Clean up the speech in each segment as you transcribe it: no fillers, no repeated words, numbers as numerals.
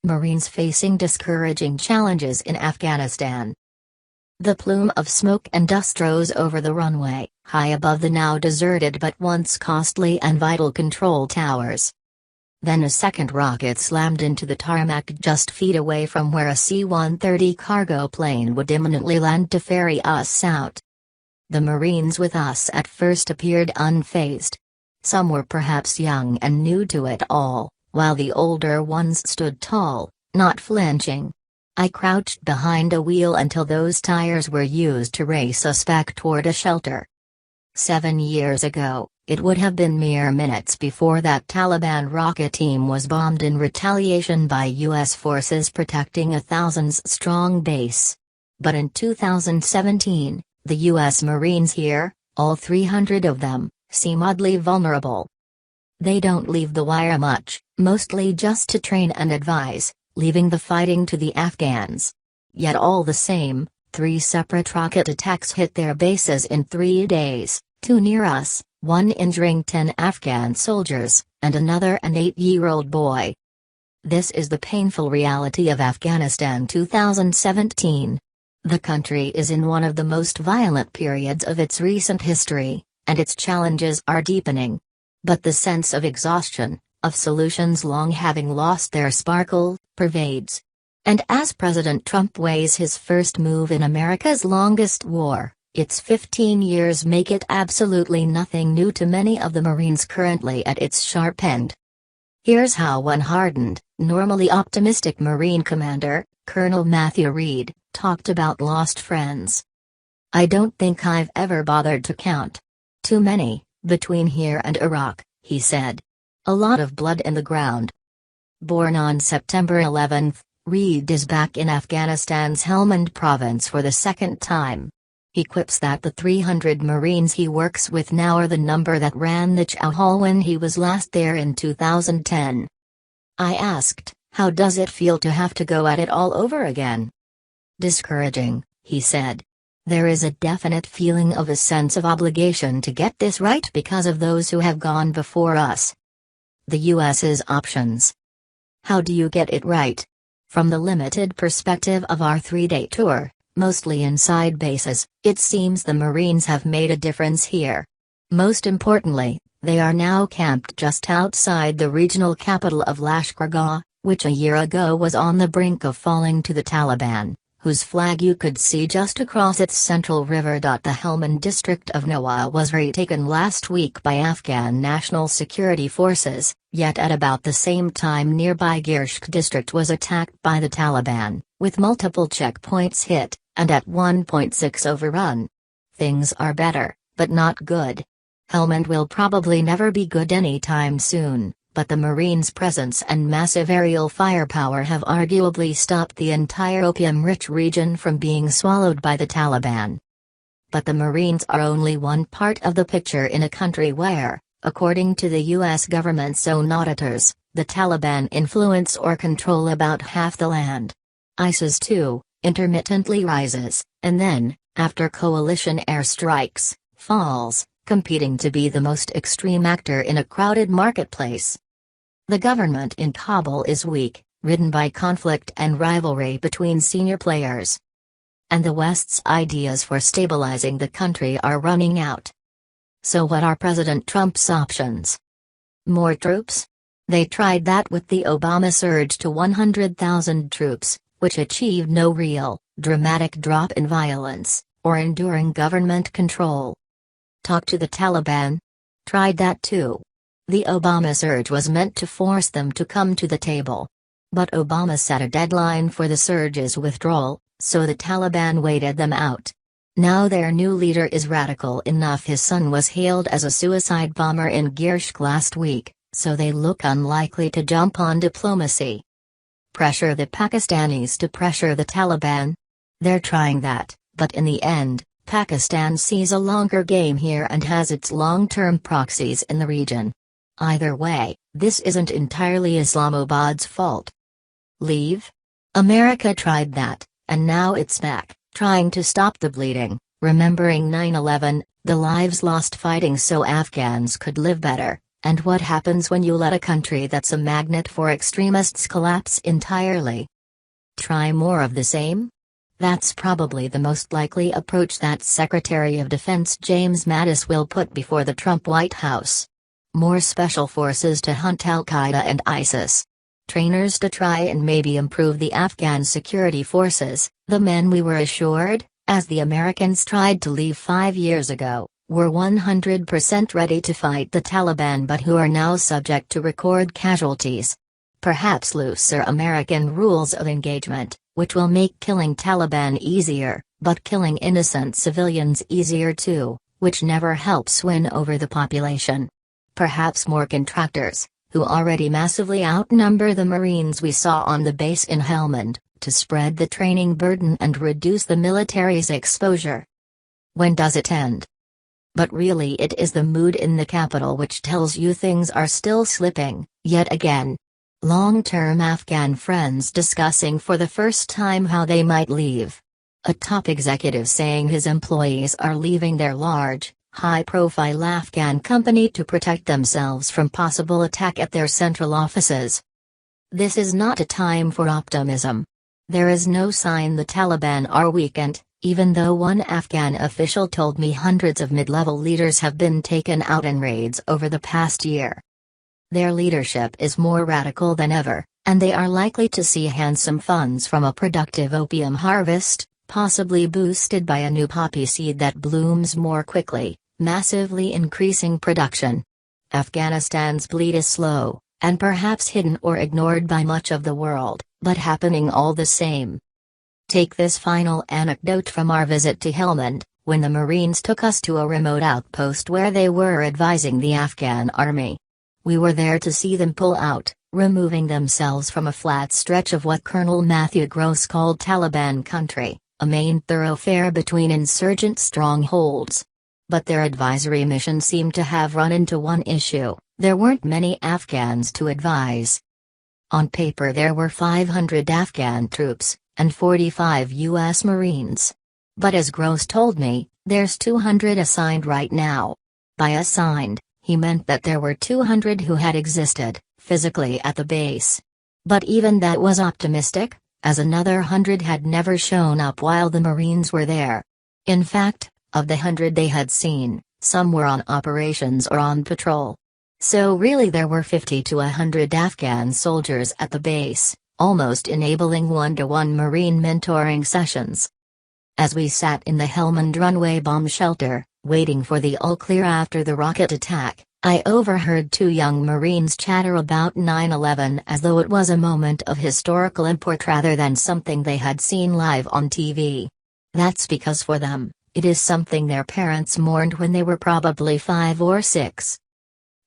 Marines facing discouraging challenges in Afghanistan. The plume of smoke and dust rose over the runway, high above the now deserted but once costly and vital control towers. Then a second rocket slammed into the tarmac just feet away from where a C-130 cargo plane would imminently land to ferry us out. The Marines with us at first appeared unfazed. Some were perhaps young and new to it all, while the older ones stood tall, not flinching. I crouched behind a wheel until those tires were used to race us back toward a shelter. 7 years ago, it would have been mere minutes before that Taliban rocket team was bombed in retaliation by U.S. forces protecting a thousands-strong base. But in 2017, the U.S. Marines here, all 300 of them, seem oddly vulnerable. They don't leave the wire much, mostly just to train and advise, leaving the fighting to the Afghans. Yet all the same, 3 separate rocket attacks hit their bases in 3 days, 2 near us, one injuring 10 Afghan soldiers, and another an 8-year-old boy. This is the painful reality of Afghanistan 2017. The country is in one of the most violent periods of its recent history, and its challenges are deepening. But the sense of exhaustion, of solutions long having lost their sparkle, pervades. And as President Trump weighs his first move in America's longest war, its 15 years make it absolutely nothing new to many of the Marines currently at its sharp end. Here's how one hardened, normally optimistic Marine commander, Colonel Matthew Reed, talked about lost friends. "I don't think I've ever bothered to count. Too many, between here and Iraq," he said. "A lot of blood in the ground." Born on September 11, Reed is back in Afghanistan's Helmand province for the second time. He quips that the 300 Marines he works with now are the number that ran the chow hall when he was last there in 2010. I asked, "How does it feel to have to go at it all over again?" "Discouraging," he said. "There is a definite feeling of a sense of obligation to get this right because of those who have gone before us." The U.S.'s options. How do you get it right? From the limited perspective of our 3-day tour, mostly inside bases, it seems the Marines have made a difference here. Most importantly, they are now camped just outside the regional capital of Lashkargah, which a year ago was on the brink of falling to the Taliban, whose flag you could see just across its central river. The Helmand district of Nawar was retaken last week by Afghan National Security Forces, yet at about the same time nearby Girshk district was attacked by the Taliban, with multiple checkpoints hit, and at 1.6 overrun. Things are better, but not good. Helmand will probably never be good anytime soon, but the Marines' presence and massive aerial firepower have arguably stopped the entire opium-rich region from being swallowed by the Taliban. But the Marines are only one part of the picture in a country where, according to the U.S. government's own auditors, the Taliban influence or control about half the land. ISIS too, intermittently rises, and then, after coalition airstrikes, falls, competing to be the most extreme actor in a crowded marketplace. The government in Kabul is weak, ridden by conflict and rivalry between senior players. And the West's ideas for stabilizing the country are running out. So what are President Trump's options? More troops? They tried that with the Obama surge to 100,000 troops, which achieved no real, dramatic drop in violence, or enduring government control. Talk to the Taliban? Tried that too. The Obama surge was meant to force them to come to the table. But Obama set a deadline for the surge's withdrawal, so the Taliban waited them out. Now their new leader is radical enough. His son was hailed as a suicide bomber in Girshk last week, so they look unlikely to jump on diplomacy. Pressure the Pakistanis to pressure the Taliban? They're trying that, but in the end, Pakistan sees a longer game here and has its long-term proxies in the region. Either way, this isn't entirely Islamabad's fault. Leave? America tried that, and now it's back, trying to stop the bleeding, remembering 9/11, the lives lost fighting so Afghans could live better, And what happens when you let a country that's a magnet for extremists collapse entirely? Try more of the same? That's probably the most likely approach that Secretary of Defense James Mattis will put before the Trump White House. More special forces to hunt Al-Qaeda and ISIS. Trainers to try and maybe improve the Afghan security forces, the men we were assured, as the Americans tried to leave 5 years ago, were 100% ready to fight the Taliban but who are now subject to record casualties. Perhaps looser American rules of engagement, which will make killing Taliban easier, but killing innocent civilians easier too, which never helps win over the population. Perhaps more contractors, who already massively outnumber the Marines we saw on the base in Helmand, to spread the training burden and reduce the military's exposure. When does it end? But really it is the mood in the capital which tells you things are still slipping, yet again. Long-term Afghan friends discussing for the first time how they might leave. A top executive saying his employees are leaving their large, high-profile Afghan company to protect themselves from possible attack at their central offices. This is not a time for optimism. There is no sign the Taliban are weakened, even though one Afghan official told me hundreds of mid-level leaders have been taken out in raids over the past year. Their leadership is more radical than ever, and they are likely to see handsome funds from a productive opium harvest, possibly boosted by a new poppy seed that blooms more quickly, massively increasing production. Afghanistan's bleed is slow, and perhaps hidden or ignored by much of the world, but happening all the same. Take this final anecdote from our visit to Helmand, when the Marines took us to a remote outpost where they were advising the Afghan army. We were there to see them pull out, removing themselves from a flat stretch of what Colonel Matthew Gross called Taliban country, a main thoroughfare between insurgent strongholds. But their advisory mission seemed to have run into one issue: there weren't many Afghans to advise. On paper there were 500 Afghan troops, and 45 U.S. Marines. But as Gross told me, there's 200 assigned right now. By assigned, he meant that there were 200 who had existed, physically at the base. But even that was optimistic, as another 100 had never shown up while the Marines were there. In fact, of the 100 they had seen, some were on operations or on patrol. So really there were 50 to 100 Afghan soldiers at the base, almost enabling one-to-one Marine mentoring sessions. As we sat in the Helmand runway bomb shelter, waiting for the all-clear after the rocket attack, I overheard two young Marines chatter about 9/11 as though it was a moment of historical import rather than something they had seen live on TV. That's because for them, it is something their parents mourned when they were probably 5 or 6.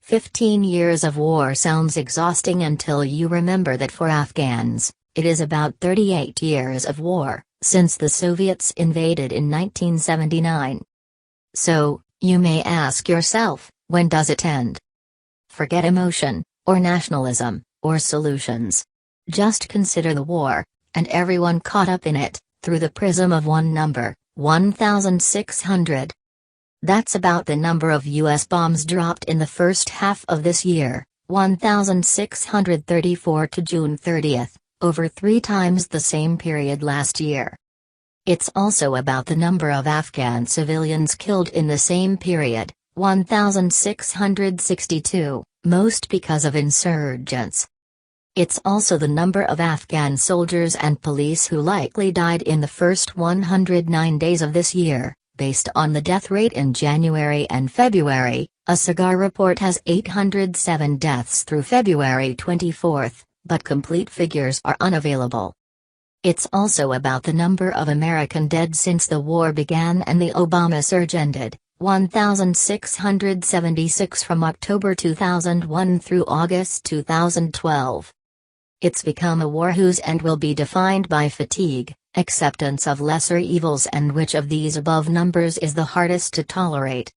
15 years of war sounds exhausting until you remember that for Afghans, it is about 38 years of war, since the Soviets invaded in 1979. So, you may ask yourself, when does it end? Forget emotion, or nationalism, or solutions. Just consider the war, and everyone caught up in it, through the prism of one number, 1,600. That's about the number of U.S. bombs dropped in the first half of this year, 1,634 to June 30th, over 3 times the same period last year. It's also about the number of Afghan civilians killed in the same period, 1,662, most because of insurgents. It's also the number of Afghan soldiers and police who likely died in the first 109 days of this year. Based on the death rate in January and February, a SIGAR report has 807 deaths through February 24, but complete figures are unavailable. It's also about the number of American dead since the war began and the Obama surge ended, 1,676 from October 2001 through August 2012. It's become a war whose end will be defined by fatigue, acceptance of lesser evils, and which of these above numbers is the hardest to tolerate.